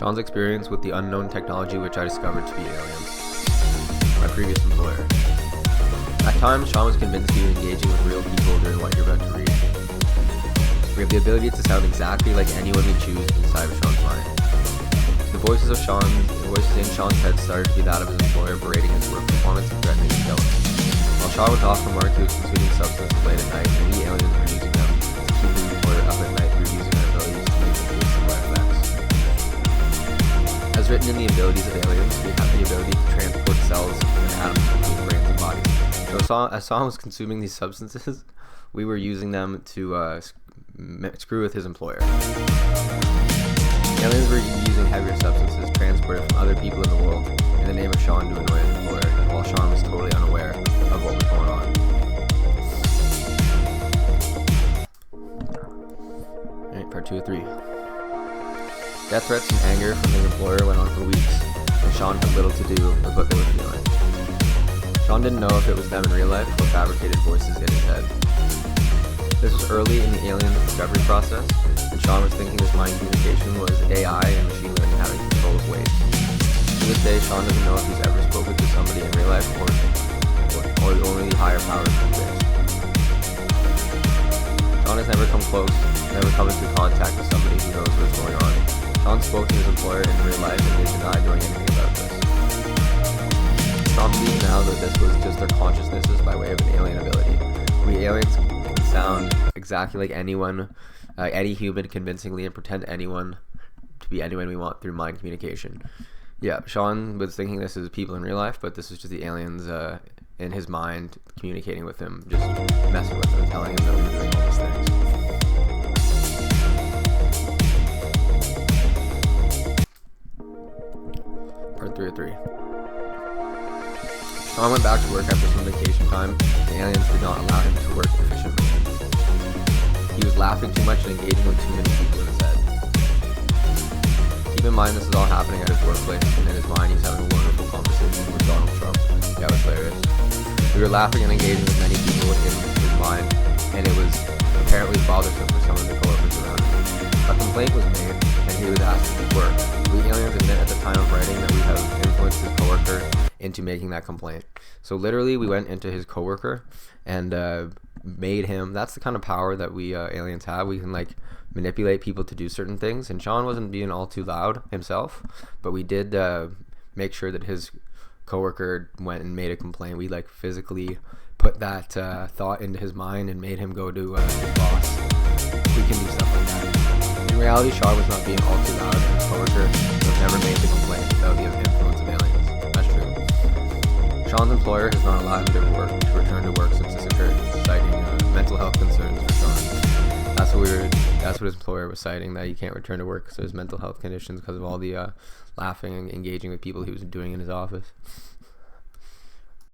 Sean's experience with the unknown technology which I discovered to be aliens. My previous employer. At times, Sean was convinced he was engaging with real people during what you're about to read. We have the ability to sound exactly like anyone we choose inside of Sean's mind. The voices in Sean's head started to be that of his employer berating his work performance and threatening to kill him. While Sean was off from work, he was consuming substances late at night, and we aliens were using them to keep his employer up at night through using our abilities to make him do similar effects. As written in the abilities of aliens, we have the ability to transport cells and atoms between brains and bodies. So as Sean was consuming these substances, we were using them to screw with his employer. Aliens were using heavier substances transported from other people in the world in the name of Sean to annoy his employer, while Sean was totally unaware of what was going on. Alright, part 2 of 3. Death threats and anger from his employer went on for weeks, and Sean had little to do with what they were feeling. Sean didn't know if it was them in real life or fabricated voices in his head. This was early in the alien discovery process, and Sean was thinking this mind communication was AI and machine learning having control of waves. To this day, Sean doesn't know if he's ever spoken to somebody in real life or only the higher powers of space. Sean has never come close, never come into contact with somebody who knows what's going on. Sean spoke to his employer in real life and they denied knowing anything about this. Sean believes now that this was just their consciousnesses by way of an alien ability. We aliens can sound exactly like anyone, any human convincingly, and pretend anyone to be anyone we want through mind communication. Yeah, Sean was thinking this is people in real life, but this is just the aliens in his mind communicating with him, just messing with him, telling him that we're doing all these things. Part 3 of 3. Sean went back to work after some vacation time. The aliens did not allow him to work efficiently. He was laughing too much and engaging with too many people in his head. Keep in mind this is all happening at his workplace, and in his mind he's having a wonderful conversation with Donald Trump. That was hilarious. We were laughing and engaging with many people in his mind, and it was apparently bothersome for some of the coworkers around him. A complaint was made, and he was asked to work. We aliens admit at the time of writing that we have influenced his coworker into making that complaint. So literally we went into his coworker and made him. That's the kind of power that we aliens have. We can like manipulate people to do certain things, and Sean wasn't being all too loud himself, but we did make sure that his coworker went and made a complaint. We like physically put that thought into his mind and made him go to his boss. We can do stuff like that. In reality, Sean was not being all too loud, and his coworker would never made the complaint without the influence of aliens. That's true. Sean's employer has not allowed him to return to work since this occurred, citing mental health concerns for Sean. That's what his employer was citing, that he can't return to work because of his mental health conditions because of all the laughing and engaging with people he was doing in his office.